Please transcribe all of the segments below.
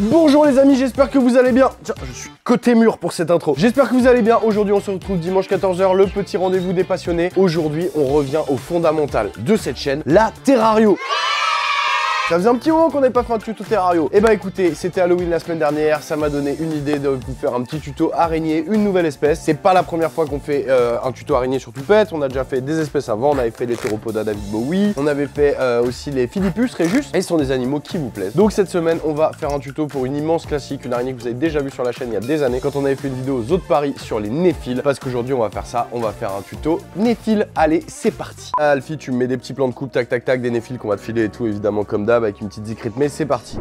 Bonjour les amis, j'espère que vous allez bien. Tiens, je suis côté mur pour cette intro. J'espère que vous allez bien. Aujourd'hui, on se retrouve dimanche 14 h, le petit rendez-vous des passionnés. Aujourd'hui, on revient au fondamental de cette chaîne, la Terrario. Ça faisait un petit moment qu'on n'avait pas fait un tuto Terrario. Et bah écoutez, c'était Halloween la semaine dernière, ça m'a donné une idée de vous faire un petit tuto araignée, une nouvelle espèce. C'est pas la première fois qu'on fait un tuto araignée sur Toupette, on a déjà fait des espèces avant, on avait fait les Théropoda David Bowie, on avait fait aussi les Philippus Réjus, et ce sont des animaux qui vous plaisent. Donc cette semaine, on va faire un tuto pour une immense classique, une araignée que vous avez déjà vue sur la chaîne il y a des années, quand on avait fait une vidéo aux eaux de Paris sur les néphiles, parce qu'aujourd'hui on va faire ça, on va faire un tuto néphiles. Allez, c'est parti. Alfie, tu me mets des petits plans de coupe, tac tac tac, des néphiles qu'on va te filer et tout, évidemment comme d'hab, avec une petite discrète. Mais c'est parti.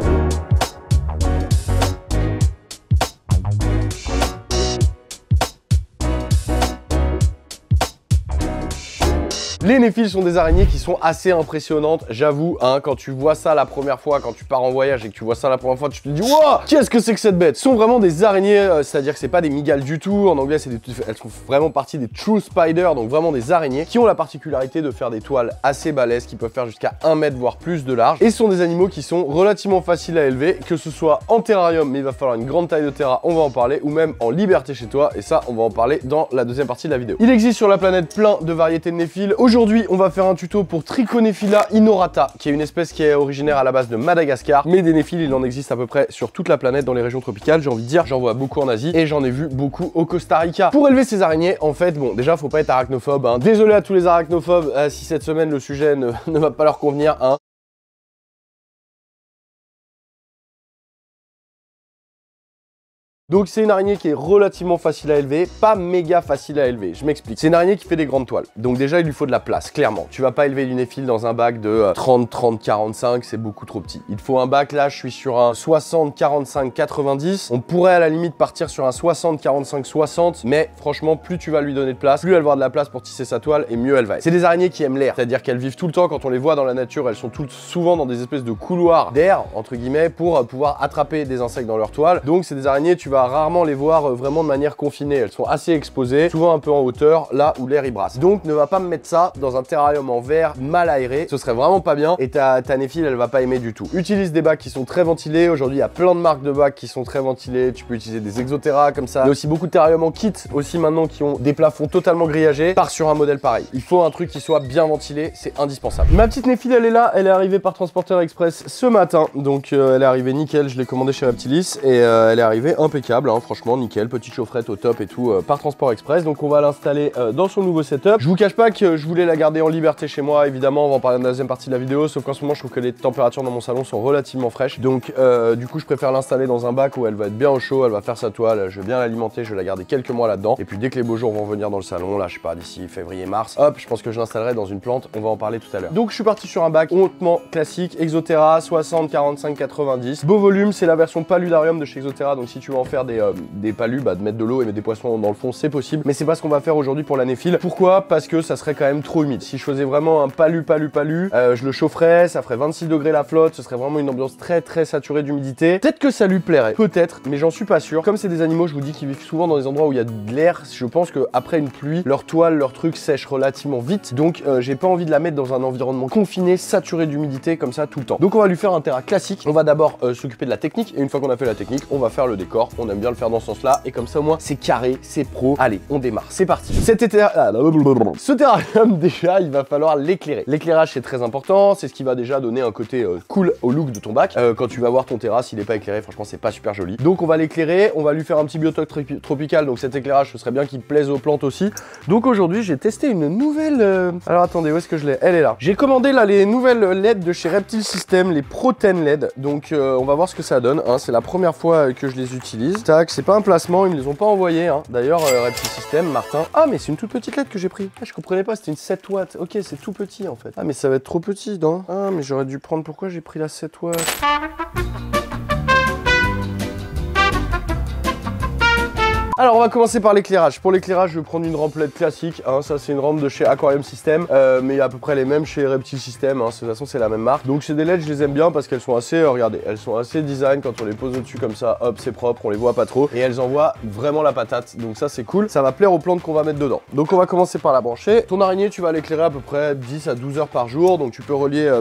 Les néphiles sont des araignées qui sont assez impressionnantes, j'avoue, hein, quand tu vois ça la première fois, quand tu pars en voyage et que tu vois ça la première fois, tu te dis wow, qu'est-ce que c'est que cette bête? Ce sont vraiment des araignées, c'est-à-dire que c'est pas des mygales du tout, en anglais elles font vraiment partie des true spiders, donc vraiment des araignées qui ont la particularité de faire des toiles assez balèzes, qui peuvent faire jusqu'à 1 mètre voire plus de large, et ce sont des animaux qui sont relativement faciles à élever, que ce soit en terrarium, mais il va falloir une grande taille de terra, on va en parler, ou même en liberté chez toi, et ça on va en parler dans la deuxième partie de la vidéo. Il existe sur la planète plein de variétés de néphiles. Aujourd'hui, on va faire un tuto pour Trichonephila inorata, qui est une espèce qui est originaire à la base de Madagascar, mais des néphiles, il en existe à peu près sur toute la planète dans les régions tropicales, j'ai envie de dire, j'en vois beaucoup en Asie, et j'en ai vu beaucoup au Costa Rica. Pour élever ces araignées, en fait, bon, déjà, faut pas être arachnophobe, hein. Désolé à tous les arachnophobes, si cette semaine, le sujet ne va pas leur convenir, hein. Donc c'est une araignée qui est relativement facile à élever, pas méga facile à élever, je m'explique. C'est une araignée qui fait des grandes toiles, donc déjà il lui faut de la place, clairement. Tu vas pas élever du néphile dans un bac de 30, 30, 45, c'est beaucoup trop petit. Il faut un bac, là je suis sur un 60, 45, 90. On pourrait à la limite partir sur un 60, 45, 60, mais franchement plus tu vas lui donner de place, plus elle va avoir de la place pour tisser sa toile et mieux elle va être. C'est des araignées qui aiment l'air, c'est-à-dire qu'elles vivent tout le temps, quand on les voit dans la nature, elles sont souvent dans des espèces de couloirs d'air, entre guillemets, pour pouvoir attraper des insectes dans leur toile. Donc c'est des araignées, tu vas rarement les voir vraiment de manière confinée, elles sont assez exposées, souvent un peu en hauteur, là où l'air y brasse. Donc ne va pas me mettre ça dans un terrarium en verre mal aéré, ce serait vraiment pas bien, et ta néphile elle va pas aimer du tout. Utilise des bacs qui sont très ventilés, aujourd'hui il y a plein de marques de bacs qui sont très ventilés, tu peux utiliser des Exoterra comme ça, il y a aussi beaucoup de terrariums en kit aussi maintenant qui ont des plafonds totalement grillagés, pars sur un modèle pareil. Il faut un truc qui soit bien ventilé, c'est indispensable. Ma petite néphile elle est là, elle est arrivée par transporteur express ce matin, donc elle est arrivée nickel, je l'ai commandée chez Reptilis et elle est arrivée impeccable, hein. Franchement nickel, petite chaufferette au top et tout par transport express. Donc on va l'installer dans son nouveau setup. Je vous cache pas que je voulais la garder en liberté chez moi, évidemment on va en parler dans la deuxième partie de la vidéo, sauf qu'en ce moment je trouve que les températures dans mon salon sont relativement fraîches. Donc du coup je préfère l'installer dans un bac où elle va être bien au chaud, elle va faire sa toile, je vais bien l'alimenter, je vais la garder quelques mois là-dedans. Et puis dès que les beaux jours vont venir dans le salon, là je sais pas, d'ici février-mars, hop, je pense que je l'installerai dans une plante, on va en parler tout à l'heure. Donc je suis parti sur un bac hautement classique, Exoterra 60, 45, 90. Beau volume, c'est la version paludarium de chez Exoterra, donc si tu veux en faire des palus, bah, de mettre de l'eau et mettre des poissons dans le fond, c'est possible. Mais c'est pas ce qu'on va faire aujourd'hui pour la néphile. Pourquoi? Parce que ça serait quand même trop humide. Si je faisais vraiment un palu, je le chaufferais, ça ferait 26 degrés la flotte, ce serait vraiment une ambiance très saturée d'humidité. Peut-être que ça lui plairait, peut-être, mais j'en suis pas sûr. Comme c'est des animaux, je vous dis, qui vivent souvent dans des endroits où il y a de l'air, je pense qu'après une pluie, leur toile, leur truc sèche relativement vite. Donc j'ai pas envie de la mettre dans un environnement confiné, saturé d'humidité comme ça tout le temps. Donc on va lui faire un terrain classique. On va d'abord s'occuper de la technique, et une fois qu'on a fait la technique, on va faire le décor. On aime bien le faire dans ce sens-là, et comme ça au moins c'est carré, c'est pro. Allez, on démarre, c'est parti. Ce terrarium, déjà, il va falloir l'éclairer. L'éclairage, c'est très important, c'est ce qui va déjà donner un côté cool au look de ton bac. Quand tu vas voir ton terrasse, s'il n'est pas éclairé, franchement, c'est pas super joli. Donc, on va l'éclairer, on va lui faire un petit biotope tropical, donc cet éclairage, ce serait bien qu'il plaise aux plantes aussi. Donc, aujourd'hui, j'ai testé une nouvelle... Alors, attendez, où est-ce que je l'ai? Elle est là. J'ai commandé, là, les nouvelles LED de chez Reptile System, les Pro 10 LED. Donc, on va voir ce que ça donne, hein. C'est la première fois que je les utilise. Tac, c'est pas un placement, ils me les ont pas envoyés, hein. D'ailleurs, Reptile System, Martin. Ah, mais c'est une toute petite LED que j'ai pris. Ah, je comprenais pas, c'était une 7 watts. Ok, c'est tout petit en fait. Ah, mais ça va être trop petit, non? Ah, mais j'aurais dû prendre. Pourquoi j'ai pris la 7 watts? Alors on va commencer par l'éclairage. Pour l'éclairage, je vais prendre une rampe LED classique, hein. Ça c'est une rampe de chez Aquarium System, mais il y a à peu près les mêmes chez Reptile System, hein. De toute façon c'est la même marque. Donc c'est des LED, je les aime bien parce qu'elles sont assez, regardez, elles sont assez design. Quand on les pose au-dessus comme ça, hop, c'est propre, on les voit pas trop, et elles envoient vraiment la patate. Donc ça c'est cool, ça va plaire aux plantes qu'on va mettre dedans. Donc on va commencer par la brancher. Ton araignée, tu vas l'éclairer à peu près 10 à 12 heures par jour, donc tu peux relier,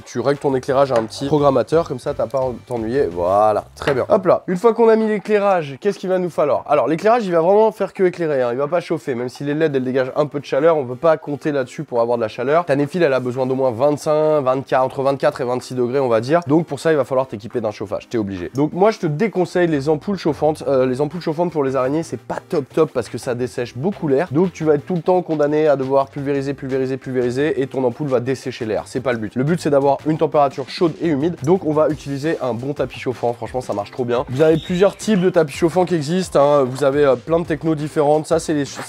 tu règles ton éclairage à un petit programmateur, comme ça t'as pas à t'ennuyer. Voilà, très bien. Hop là, une fois qu'on a mis l'éclairage, qu'est-ce qu'il va nous falloir? Alors l'éclairage, il va vraiment faire que éclairer, hein. Il va pas chauffer, même si les LED elles dégagent un peu de chaleur, on peut pas compter là-dessus pour avoir de la chaleur. Ta néphile, elle a besoin d'au moins 25, 24, entre 24 et 26 degrés on va dire, donc pour ça il va falloir t'équiper d'un chauffage, t'es obligé. Donc moi je te déconseille les ampoules chauffantes. Les ampoules chauffantes pour les araignées c'est pas top parce que ça dessèche beaucoup l'air, donc tu vas être tout le temps condamné à devoir pulvériser et ton ampoule va dessécher l'air, c'est pas le but. Le but c'est d'avoir une température chaude et humide, donc on va utiliser un bon tapis chauffant, franchement ça marche trop bien. Vous avez plusieurs types de tapis chauffants qui existent, hein. Vous avez plein de technos différentes, ça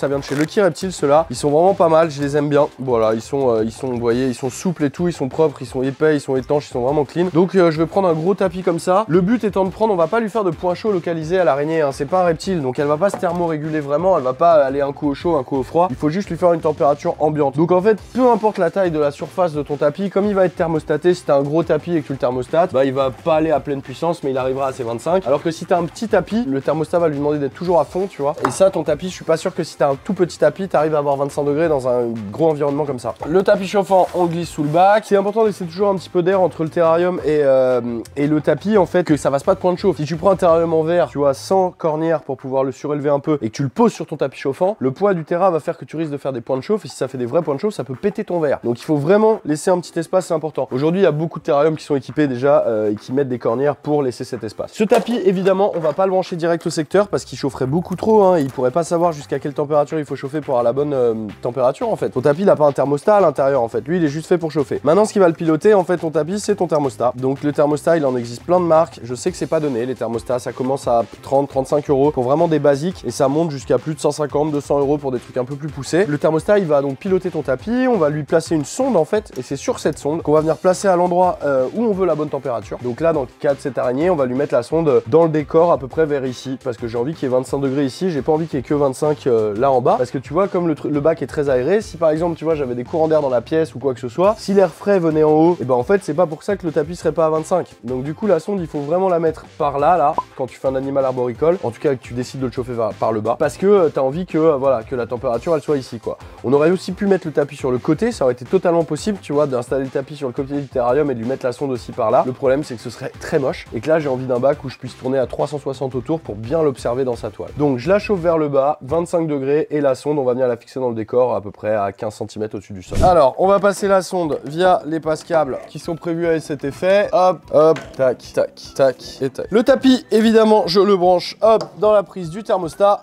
vient de chez Lucky Reptile, ceux-là, ils sont vraiment pas mal, je les aime bien. Voilà, vous voyez, ils sont souples et tout, ils sont propres, ils sont épais, ils sont étanches, ils sont vraiment clean. Donc je vais prendre un gros tapis comme ça. Le but étant de prendre, on va pas lui faire de point chaud localisé à l'araignée, hein. C'est pas un reptile, donc elle va pas se thermoréguler vraiment, elle va pas aller un coup au chaud, un coup au froid. Il faut juste lui faire une température ambiante. Donc en fait, peu importe la taille de la surface de ton tapis, comme il va être thermostaté, si t'as un gros tapis et que tu le thermostates, bah il va pas aller à pleine puissance, mais il arrivera à ses 25. Alors que si t'as un petit tapis, le thermostat va lui demander d'être toujours à fond, tu vois. Et ça, ton tapis, je suis pas sûr que si t'as un tout petit tapis, t'arrives à avoir 25 degrés dans un gros environnement comme ça. Le tapis chauffant, on le glisse sous le bac. C'est important de laisser toujours un petit peu d'air entre le terrarium et le tapis, en fait, que ça fasse pas de point de chauffe. Si tu prends un terrarium en verre, tu vois, sans cornière pour pouvoir le surélever un peu et que tu le poses sur ton tapis chauffant, le poids du terrain va faire que tu risques de faire des points de chauffe, et si ça fait des vrais points de chauffe, ça peut péter ton verre. Donc il faut vraiment laisser un petit espace, c'est important. Aujourd'hui, il y a beaucoup de terrariums qui sont équipés déjà et qui mettent des cornières pour laisser cet espace. Ce tapis, évidemment, on va pas le brancher direct au secteur parce qu'il chaufferait beaucoup trop, hein. Il pourrait pas savoir jusqu'à quelle température il faut chauffer pour avoir la bonne température, en fait. Ton tapis, il a pas un thermostat à l'intérieur, en fait. Lui, il est juste fait pour chauffer. Maintenant, ce qui va le piloter, en fait, ton tapis, c'est ton thermostat. Donc le thermostat, il en existe plein de marques. Je sais que c'est pas donné, les thermostats, ça commence à 30-35 € pour vraiment des basiques et ça monte jusqu'à plus de 150-200 € pour des trucs un peu plus poussés. Le thermostat, il va donc piloter ton tapis, on va lui placer une sonde en fait, et c'est sur cette sonde qu'on va venir placer à l'endroit où on veut la bonne température. Donc là, dans le cas de cette araignée, on va lui mettre la sonde dans le décor à peu près vers ici, parce que j'ai envie qu'il y ait 25 degrés ici, j'ai pas envie qu'il y ait que 25 là en bas, parce que tu vois, comme le bac est très aéré, si par exemple, tu vois, j'avais des courants d'air dans la pièce ou quoi que ce soit, si l'air frais venait en haut, et ben en fait, c'est pas pour ça que le tapis serait pas à 25. Donc du coup, la sonde, il faut vraiment la mettre par là, quand tu fais un animal arboricole, en tout cas que tu décides de le chauffer par le bas, parce que t'as envie que, voilà, que la température, elle soit ici, quoi. On aurait aussi pu mettre le tapis sur le côté, ça aurait été totalement possible, tu vois, d'installer le tapis sur le côté du terrarium et de lui mettre la sonde aussi par là. Le problème, c'est que ce serait très moche, et que là, j'ai envie d'un bac où je puisse tourner à 360 autour pour bien l'observer dans sa toile. Donc je la chauffe vers le bas, 25 degrés, et la sonde, on va venir la fixer dans le décor à peu près à 15 cm au-dessus du sol. Alors, on va passer la sonde via les passe-câbles qui sont prévus avec cet effet. Hop, hop, tac, tac, tac, et tac. Le tapis, évidemment, je le branche, hop, dans la prise du thermostat.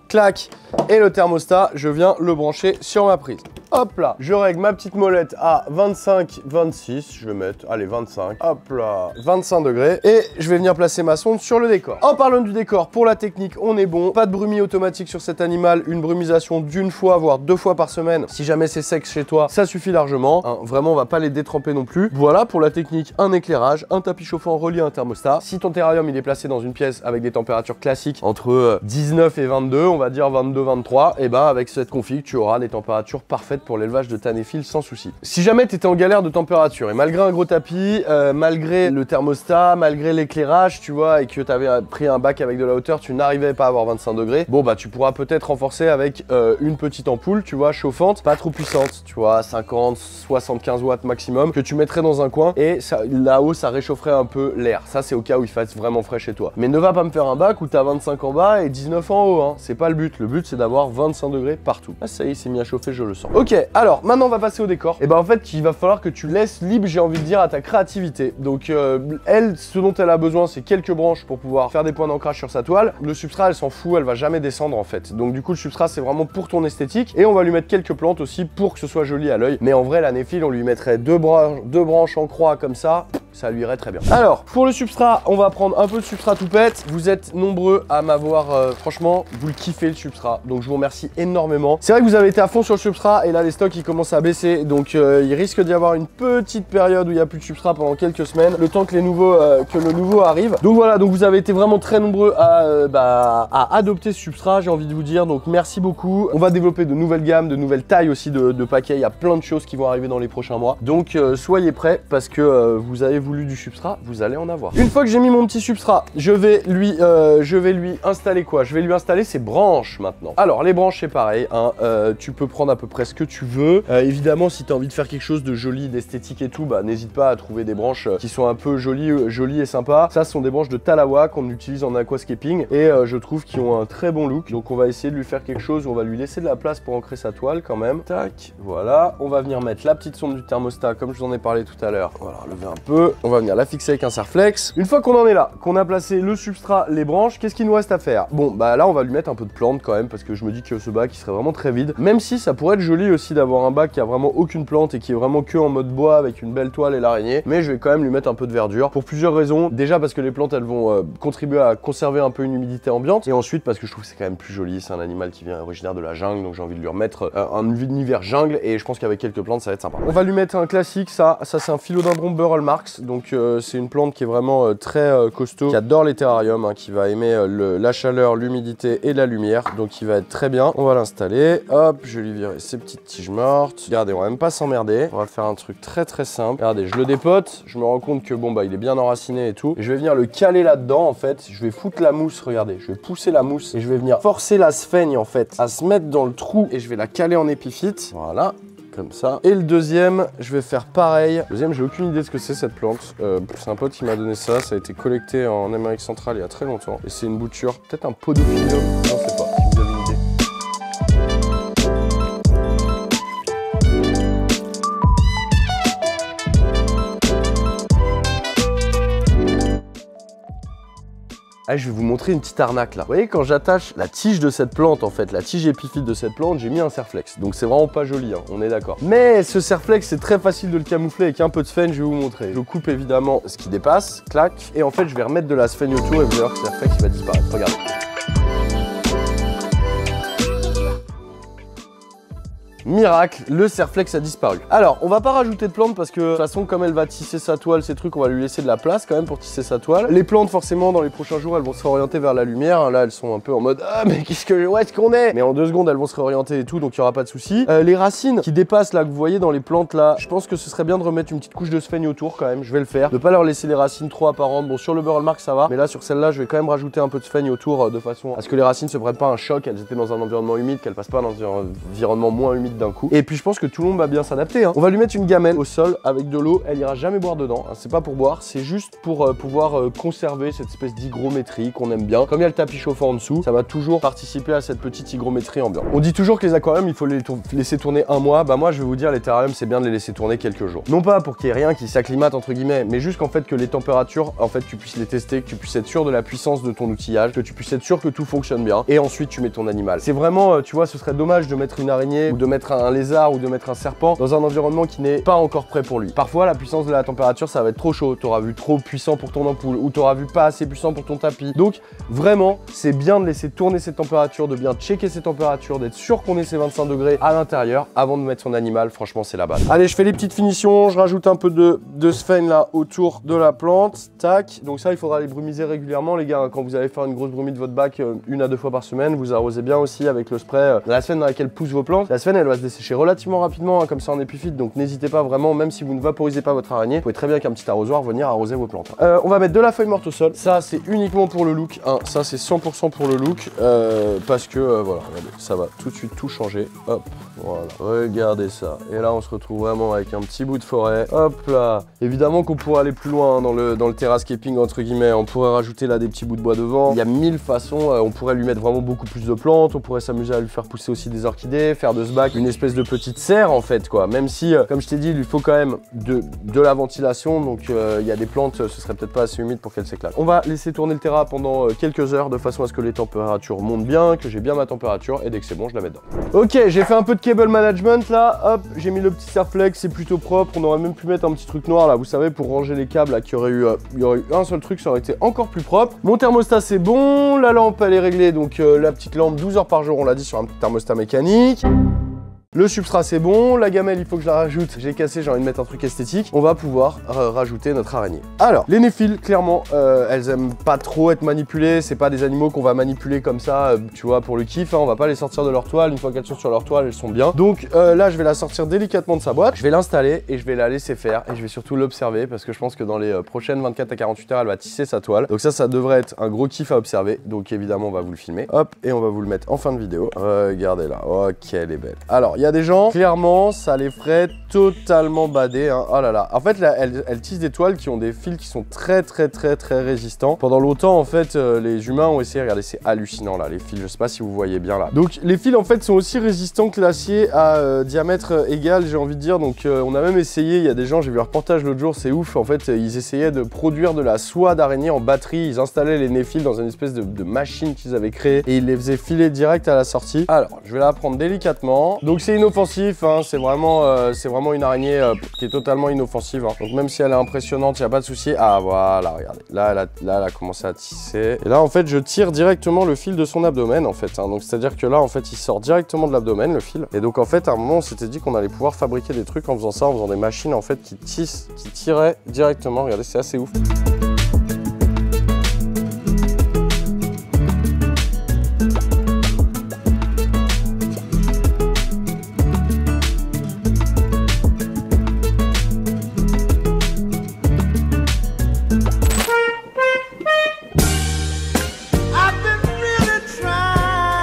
Clac, et le thermostat, je viens le brancher sur ma prise. Hop là, je règle ma petite molette à 25, 26, je vais mettre, allez 25, hop là, 25 degrés, et je vais venir placer ma sonde sur le décor. En parlant du décor, pour la technique, on est bon, pas de brumie automatique sur cet animal, une brumisation d'une fois, voire 2 fois par semaine, si jamais c'est sec chez toi, ça suffit largement, hein, vraiment on va pas les détremper non plus. Voilà pour la technique, un éclairage, un tapis chauffant relié à un thermostat. Si ton terrarium il est placé dans une pièce avec des températures classiques entre 19 et 22, on va dire 22, 23, et ben avec cette config, tu auras des températures parfaites pour l'élevage de ta néphile sans souci. Si jamais tu étais en galère de température et malgré un gros tapis, malgré le thermostat, malgré l'éclairage, tu vois, et que tu avais pris un bac avec de la hauteur, tu n'arrivais pas à avoir 25 degrés, bon bah tu pourras peut-être renforcer avec une petite ampoule, tu vois, chauffante, pas trop puissante, tu vois, 50, 75 watts maximum, que tu mettrais dans un coin et là-haut ça réchaufferait un peu l'air. Ça c'est au cas où il fasse vraiment frais chez toi. Mais ne va pas me faire un bac où tu as 25 en bas et 19 en haut, hein. C'est pas le but. Le but c'est d'avoir 25 degrés partout. Ah ça y est, il s'est mis à chauffer, je le sens. Ok, alors maintenant on va passer au décor. Et ben en fait il va falloir que tu laisses libre, j'ai envie de dire, à ta créativité. Donc elle, ce dont elle a besoin, c'est quelques branches pour pouvoir faire des points d'ancrage sur sa toile. Le substrat elle s'en fout, elle va jamais descendre en fait. Donc du coup le substrat c'est vraiment pour ton esthétique. Et on va lui mettre quelques plantes aussi pour que ce soit joli à l'œil. Mais en vrai la néphile on lui mettrait deux branches en croix comme ça. ça lui irait très bien. Alors, pour le substrat, on va prendre un peu de substrat toupette. Vous êtes nombreux à m'avoir, franchement, vous le kiffez le substrat. Donc je vous remercie énormément. C'est vrai que vous avez été à fond sur le substrat et là les stocks ils commencent à baisser. Donc il risque d'y avoir une petite période où il n'y a plus de substrat pendant quelques semaines, le temps que le nouveau arrive. Donc voilà, donc vous avez été vraiment très nombreux à adopter ce substrat, j'ai envie de vous dire. Donc merci beaucoup. On va développer de nouvelles gammes, de nouvelles tailles aussi de paquets. Il y a plein de choses qui vont arriver dans les prochains mois. Donc soyez prêts parce que vous avez voulu du substrat, vous allez en avoir. Une fois que j'ai mis mon petit substrat, je vais lui installer quoi? Je vais lui installer ses branches maintenant. Alors les branches c'est pareil, hein, tu peux prendre à peu près ce que tu veux. Évidemment si tu as envie de faire quelque chose de joli, d'esthétique et tout, bah n'hésite pas à trouver des branches qui sont un peu jolies et sympas. Ça ce sont des branches de Talawa qu'on utilise en aquascaping et je trouve qu'ils ont un très bon look. Donc on va essayer de lui faire quelque chose où on va lui laisser de la place pour ancrer sa toile quand même. Tac, voilà. On va venir mettre la petite sonde du thermostat comme je vous en ai parlé tout à l'heure. Voilà, lever un peu. On va venir la fixer avec un serre-flex. Une fois qu'on en est là, qu'on a placé le substrat, les branches, qu'est-ce qu'il nous reste à faire? Bon bah là on va lui mettre un peu de plantes quand même parce que je me dis que ce bac il serait vraiment très vide. Même si ça pourrait être joli aussi d'avoir un bac qui a vraiment aucune plante et qui est vraiment que en mode bois avec une belle toile et l'araignée. Mais je vais quand même lui mettre un peu de verdure pour plusieurs raisons. Déjà parce que les plantes elles vont contribuer à conserver un peu une humidité ambiante et ensuite parce que je trouve que c'est quand même plus joli. C'est un animal qui vient originaire de la jungle donc j'ai envie de lui remettre un univers jungle et je pense qu'avec quelques plantes ça va être sympa. On va lui mettre un classique, ça c'est un philodendron Burrell Marx. Donc c'est une plante qui est vraiment très costaud, qui adore les terrariums, hein, qui va aimer la chaleur, l'humidité et la lumière. Donc il va être très bien. On va l'installer. Hop, je vais lui virer ses petites tiges mortes. Regardez, on va même pas s'emmerder. On va faire un truc très simple. Regardez, je le dépote. Je me rends compte que bon bah il est bien enraciné et tout. Et je vais venir le caler là-dedans en fait. Je vais foutre la mousse, regardez. Je vais pousser la mousse et je vais venir forcer la sphaigne en fait à se mettre dans le trou et je vais la caler en épiphyte. Voilà. Comme ça. Et le deuxième, je vais faire pareil. Le deuxième, j'ai aucune idée de ce que c'est cette plante. C'est un pote qui m'a donné ça. Ça a été collecté en Amérique centrale il y a très longtemps. Et c'est une bouture, peut-être un podophyllum. Je ne sais pas, si vous avez une idée. Ah, je vais vous montrer une petite arnaque là. Vous voyez quand j'attache la tige de cette plante en fait, la tige épiphyte de cette plante, j'ai mis un serre-flex. Donc c'est vraiment pas joli, hein, on est d'accord. Mais ce serre-flex c'est très facile de le camoufler avec un peu de sphène, je vais vous montrer. Je coupe évidemment ce qui dépasse, clac, et en fait je vais remettre de la sphène autour et vous allez voir que le serre-flex il va disparaître. Regardez. Miracle, le serre-flex a disparu. Alors, on va pas rajouter de plantes parce que de toute façon, comme elle va tisser sa toile, ces trucs, on va lui laisser de la place quand même pour tisser sa toile. Les plantes, forcément, dans les prochains jours, elles vont se réorienter vers la lumière. Là, elles sont un peu en mode ah, mais où est-ce qu'on est? Mais en 2 secondes, elles vont se réorienter et tout, donc il y aura pas de souci. Les racines qui dépassent là, que vous voyez dans les plantes là, je pense que ce serait bien de remettre une petite couche de sphaigne autour quand même. Je vais le faire. De pas leur laisser les racines trop apparentes. Bon, sur le Burrell Marx, ça va, mais là, sur celle-là, je vais quand même rajouter un peu de sphaigne autour de façon à ce que les racines se prennent pas un choc. Elles étaient dans un environnement humide, qu'elles passent pas dans un environnement moins humide d'un coup. Et puis, je pense que tout le monde va bien s'adapter, hein. On va lui mettre une gamelle au sol avec de l'eau, elle ira jamais boire dedans, hein. C'est pas pour boire, c'est juste pour pouvoir conserver cette espèce d'hygrométrie qu'on aime bien. Comme il y a le tapis chauffant en dessous, ça va toujours participer à cette petite hygrométrie ambiante. On dit toujours que les aquariums, il faut les laisser tourner un mois. Bah moi je vais vous dire, les terrariums c'est bien de les laisser tourner quelques jours. Non pas pour qu'il y ait rien qui s'acclimate entre guillemets, mais juste qu'en fait que les températures, en fait tu puisses les tester, que tu puisses être sûr de la puissance de ton outillage, que tu puisses être sûr que tout fonctionne bien, et ensuite tu mets ton animal. C'est vraiment, tu vois, ce serait dommage de mettre une araignée ou de mettre un lézard ou de mettre un serpent dans un environnement qui n'est pas encore prêt pour lui. Parfois la puissance de la température ça va être trop chaud, t'auras vu trop puissant pour ton ampoule ou t'auras vu pas assez puissant pour ton tapis. Donc vraiment c'est bien de laisser tourner ces températures, de bien checker ces températures, d'être sûr qu'on ait ces 25 degrés à l'intérieur avant de mettre son animal. Franchement c'est la base. Allez, je fais les petites finitions, je rajoute un peu de sphène là autour de la plante, tac. Donc ça il faudra les brumiser régulièrement les gars, quand vous allez faire une grosse brumie de votre bac 1 à 2 fois par semaine, vous arrosez bien aussi avec le spray la sphène dans laquelle poussent vos plantes. La sphène elle va se dessécher relativement rapidement, hein, comme ça en épiphyte, donc n'hésitez pas vraiment, même si vous ne vaporisez pas votre araignée, vous pouvez très bien avec un petit arrosoir venir arroser vos plantes. On va mettre de la feuille morte au sol, ça c'est uniquement pour le look, hein. Ça c'est 100% pour le look, parce que voilà, regardez, ça va tout de suite tout changer, hop, voilà, regardez ça, et là on se retrouve vraiment avec un petit bout de forêt, hop là. Évidemment qu'on pourrait aller plus loin, hein, dans le terrascaping entre guillemets, on pourrait rajouter là des petits bouts de bois devant, il y a 1000 façons, on pourrait lui mettre vraiment beaucoup plus de plantes, on pourrait s'amuser à lui faire pousser aussi des orchidées, faire de ce bac une espèce de petite serre en fait quoi. Même si, comme je t'ai dit, il lui faut quand même de la ventilation, donc il y a des plantes, ce serait peut-être pas assez humide pour qu'elles s'éclatent. On va laisser tourner le Terra pendant quelques heures de façon à ce que les températures montent bien, que j'ai bien ma température, et dès que c'est bon, je la mets dedans. Ok, j'ai fait un peu de cable management là, hop, j'ai mis le petit serre-flex, c'est plutôt propre. On aurait même pu mettre un petit truc noir là, vous savez, pour ranger les câbles là, il y aurait eu un seul truc, ça aurait été encore plus propre. Mon thermostat c'est bon, la lampe elle est réglée, donc la petite lampe 12 heures par jour, on l'a dit, sur un petit thermostat mécanique. Le substrat c'est bon, la gamelle il faut que je la rajoute, j'ai cassé, j'ai envie de mettre un truc esthétique. On va pouvoir rajouter notre araignée. Alors, les néphiles, clairement, elles aiment pas trop être manipulées, c'est pas des animaux qu'on va manipuler comme ça, tu vois, pour le kiff, hein. On va pas les sortir de leur toile, une fois qu'elles sont sur leur toile, elles sont bien. Donc là, je vais la sortir délicatement de sa boîte, je vais l'installer et je vais la laisser faire, et je vais surtout l'observer, parce que je pense que dans les prochaines 24 à 48 heures, elle va tisser sa toile. Donc ça devrait être un gros kiff à observer, donc évidemment, on va vous le filmer. Hop, et on va vous le mettre en fin de vidéo. Regardez là, ok, elle est belle. Alors, il y a des gens, clairement, ça les ferait totalement bader, hein. Oh là là. En fait, là, elles tissent des toiles qui ont des fils qui sont très résistants. Pendant longtemps, en fait, les humains ont essayé, regardez, c'est hallucinant là, les fils, je sais pas si vous voyez bien là. Donc, les fils, en fait, sont aussi résistants que l'acier à diamètre égal, j'ai envie de dire. Donc, on a même essayé, il y a des gens, j'ai vu un reportage l'autre jour, c'est ouf, en fait, ils essayaient de produire de la soie d'araignée en batterie, ils installaient les néphiles dans une espèce de machine qu'ils avaient créée et ils les faisaient filer direct à la sortie. Alors, je vais la prendre délicatement. Donc, c'est inoffensif. Hein, c'est vraiment une araignée qui est totalement inoffensive. Hein. Donc même si elle est impressionnante, il n'y a pas de souci. Ah voilà, regardez. Là, elle a commencé à tisser. Et là, en fait, je tire directement le fil de son abdomen, en fait. Hein. Donc c'est-à-dire que là, en fait, il sort directement de l'abdomen, le fil. Et donc, en fait, à un moment, on s'était dit qu'on allait pouvoir fabriquer des trucs en faisant ça, en faisant des machines, en fait, qui tiraient directement. Regardez, c'est assez ouf.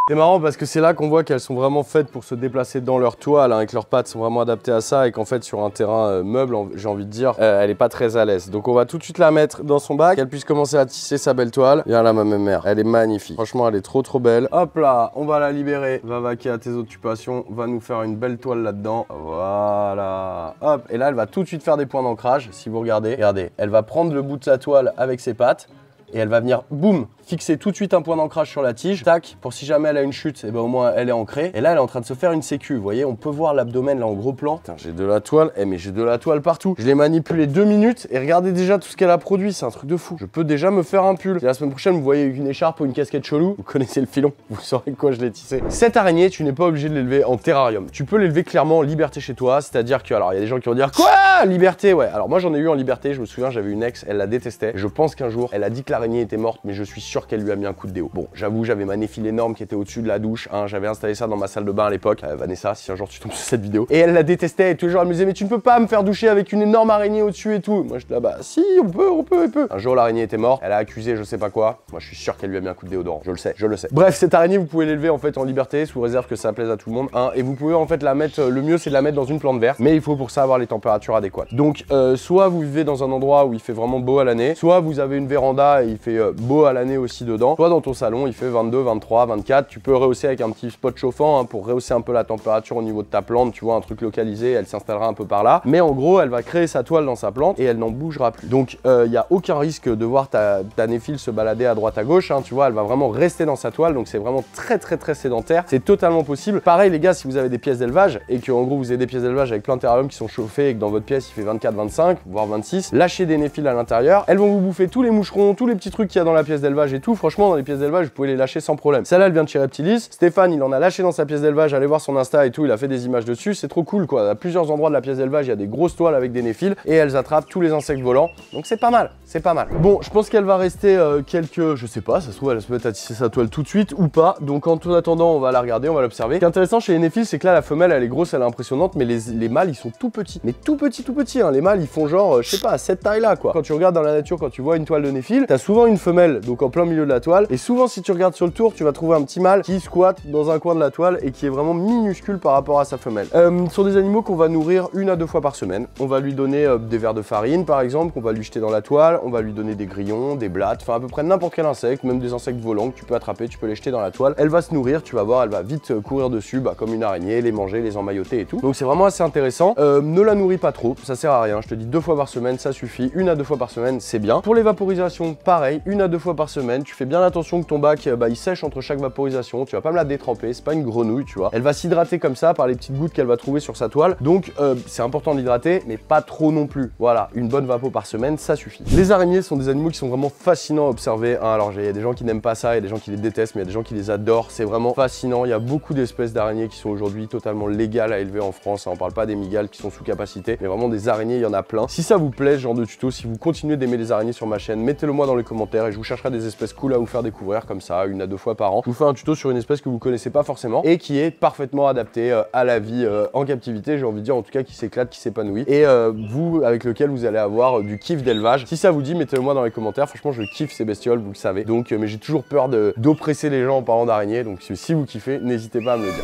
C'est marrant parce que c'est là qu'on voit qu'elles sont vraiment faites pour se déplacer dans leur toile, hein, et que leurs pattes sont vraiment adaptées à ça, et qu'en fait sur un terrain meuble, j'ai envie de dire, elle est pas très à l'aise. Donc on va tout de suite la mettre dans son bac, qu'elle puisse commencer à tisser sa belle toile. Viens là ma mère, elle est magnifique. Franchement elle est trop belle. Hop là, on va la libérer, va vaquer à tes occupations, va nous faire une belle toile là-dedans. Voilà. Hop, et là elle va tout de suite faire des points d'ancrage, si vous regardez, elle va prendre le bout de sa toile avec ses pattes, et elle va venir, boum, fixer tout de suite un point d'ancrage sur la tige, tac, pour si jamais elle a une chute, et ben au moins elle est ancrée. Et là elle est en train de se faire une sécu, vous voyez, on peut voir l'abdomen là en gros plan. Putain, j'ai de la toile, mais j'ai de la toile partout. Je l'ai manipulé 2 minutes et regardez déjà tout ce qu'elle a produit, c'est un truc de fou. Je peux déjà me faire un pull. Et la semaine prochaine, vous voyez une écharpe ou une casquette chelou, vous connaissez le filon, vous saurez quoi je l'ai tissé. Cette araignée, tu n'es pas obligé de l'élever en terrarium. Tu peux l'élever clairement en liberté chez toi, c'est-à-dire que, alors il y a des gens qui vont dire quoi, liberté, ouais. Alors moi j'en ai eu en liberté, je me souviens, j'avais une ex, elle la détestait. Je pense qu'un jour, elle a dit que l'araignée était morte, mais je suis sûr qu'elle lui a mis un coup de déo. Bon, j'avoue, j'avais ma néphile énorme qui était au-dessus de la douche, hein, j'avais installé ça dans ma salle de bain à l'époque. Vanessa, si un jour tu tombes sur cette vidéo. Et elle la détestait, et toujours elle me disait, mais tu ne peux pas me faire doucher avec une énorme araignée au-dessus et tout. Moi je dis, bah si, on peut. Un jour l'araignée était morte, elle a accusé je sais pas quoi. Moi je suis sûr qu'elle lui a mis un coup de déodorant, je le sais. Bref, cette araignée, vous pouvez l'élever en fait en liberté, sous réserve que ça plaise à tout le monde, hein, et vous pouvez en fait la mettre, le mieux c'est de la mettre dans une plante verte, mais il faut pour ça avoir les températures adéquates. Donc soit vous vivez dans un endroit où il fait vraiment beau à l'année, soit vous avez une véranda et il fait beau à l'année aussi dedans, soit dans ton salon il fait 22, 23, 24, tu peux rehausser avec un petit spot chauffant, hein, pour rehausser un peu la température au niveau de ta plante, tu vois, un truc localisé, elle s'installera un peu par là, mais en gros elle va créer sa toile dans sa plante et elle n'en bougera plus. Donc il n'y a aucun risque de voir ta néphile se balader à droite à gauche, hein, tu vois, elle va vraiment rester dans sa toile, donc c'est vraiment très sédentaire, c'est totalement possible. Pareil les gars, si vous avez des pièces d'élevage et que en gros vous avez des pièces d'élevage avec plein de terrariums qui sont chauffés et que dans votre pièce il fait 24, 25, voire 26, lâchez des néphiles à l'intérieur, elles vont vous bouffer tous les moucherons, tous les petits trucs qu'il y a dans la pièce d'élevage et tout. Franchement, dans les pièces d'élevage, vous pouvez les lâcher sans problème. Celle-là, elle vient de chez Reptilis. Stéphane, il en a lâché dans sa pièce d'élevage, allez voir son Insta et tout, il a fait des images dessus, c'est trop cool quoi. À plusieurs endroits de la pièce d'élevage, il y a des grosses toiles avec des néphiles et elles attrapent tous les insectes volants. Donc c'est pas mal, c'est pas mal. Bon, je pense qu'elle va rester quelques, je sais pas, ça se trouve elle va se mettre à tisser sa toile tout de suite ou pas. Donc en attendant, on va la regarder, on va l'observer. Ce qui est intéressant chez les néphiles, c'est que là la femelle elle est grosse, elle est impressionnante, mais les mâles ils sont tout petits. Mais tout petits, hein. Les mâles ils font genre, je sais pas, cette taille là quoi. Quand tu regardes dans la nature, quand tu vois une toile de néphile, t'as souvent une femelle, donc en plein milieu de la toile. Et souvent, si tu regardes sur le tour, tu vas trouver un petit mâle qui squatte dans un coin de la toile et qui est vraiment minuscule par rapport à sa femelle. Ce sont des animaux qu'on va nourrir 1 à 2 fois par semaine. On va lui donner des verres de farine par exemple, qu'on va lui jeter dans la toile, on va lui donner des grillons, des blattes, enfin à peu près n'importe quel insecte, même des insectes volants que tu peux attraper, tu peux les jeter dans la toile. Elle va se nourrir, tu vas voir, elle va vite courir dessus, comme une araignée, les manger, les emmailloter et tout. Donc c'est vraiment assez intéressant. Ne la nourris pas trop, ça sert à rien. Je te dis 2 fois par semaine, ça suffit. 1 à 2 fois par semaine, c'est bien. Pour les vaporisations, pareil, 1 à 2 fois par semaine. Tu fais bien attention que ton bac, il sèche entre chaque vaporisation. Tu vas pas me la détremper, c'est pas une grenouille, tu vois. Elle va s'hydrater comme ça par les petites gouttes qu'elle va trouver sur sa toile. Donc c'est important d'hydrater, mais pas trop non plus. Voilà, une bonne vapo par semaine, ça suffit. Les araignées sont des animaux qui sont vraiment fascinants à observer. Alors il y a des gens qui n'aiment pas ça, il y a des gens qui les détestent, mais il y a des gens qui les adorent. C'est vraiment fascinant. Il y a beaucoup d'espèces d'araignées qui sont aujourd'hui totalement légales à élever en France. On parle pas des mygales qui sont sous capacité, mais vraiment des araignées, il y en a plein. Si ça vous plaît, ce genre de tuto, si vous continuez d'aimer les araignées sur ma chaîne, mettez-le moi dans les commentaires et je vous chercherai des espèces cool à vous faire découvrir comme ça, 1 à 2 fois par an. Je vous fais un tuto sur une espèce que vous connaissez pas forcément et qui est parfaitement adaptée à la vie en captivité, j'ai envie de dire, en tout cas qui s'éclate, qui s'épanouit et vous, avec lequel vous allez avoir du kiff d'élevage. Si ça vous dit, mettez-le moi dans les commentaires. Franchement, je kiffe ces bestioles, vous le savez. Donc, mais j'ai toujours peur d'oppresser les gens en parlant d'araignées. Donc, si vous kiffez, n'hésitez pas à me le dire.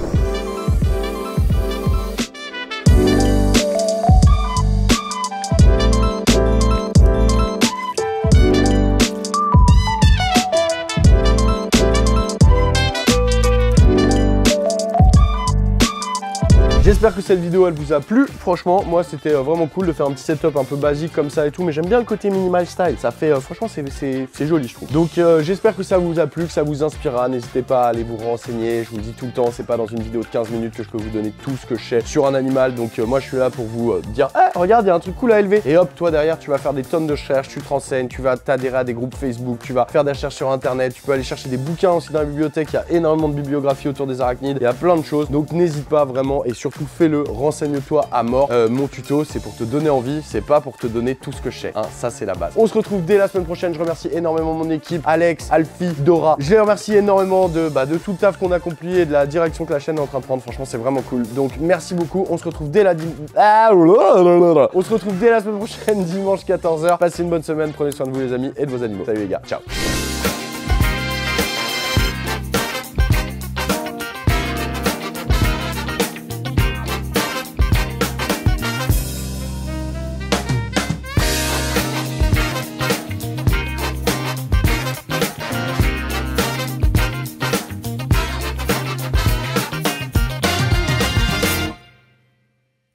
J'espère que cette vidéo elle vous a plu. Franchement, moi c'était vraiment cool de faire un petit setup un peu basique comme ça et tout, mais j'aime bien le côté minimal style. Ça fait, franchement, c'est joli, je trouve. Donc j'espère que ça vous a plu, que ça vous inspirera. N'hésitez pas à aller vous renseigner. Je vous le dis tout le temps, c'est pas dans une vidéo de 15 minutes que je peux vous donner tout ce que je sais sur un animal. Donc moi je suis là pour vous dire, ah, regarde, il y a un truc cool à élever. Et hop, toi derrière, tu vas faire des tonnes de recherches, tu te renseignes, tu vas t'adhérer à des groupes Facebook, tu vas faire des recherches sur internet, tu peux aller chercher des bouquins aussi dans la bibliothèque. Il y a énormément de bibliographie autour des arachnides. Il y a plein de choses. Donc n'hésite pas vraiment et surtout fais-le, renseigne-toi à mort. Mon tuto, c'est pour te donner envie, c'est pas pour te donner tout ce que je sais. Hein, ça, c'est la base. On se retrouve dès la semaine prochaine. Je remercie énormément mon équipe, Alex, Alfie, Dora. Je les remercie énormément de tout le taf qu'on a accompli et de la direction que la chaîne est en train de prendre. Franchement, c'est vraiment cool. Donc, merci beaucoup. On se retrouve dès la On se retrouve dès la semaine prochaine, dimanche 14 h. Passez une bonne semaine. Prenez soin de vous, les amis, et de vos animaux. Salut les gars. Ciao.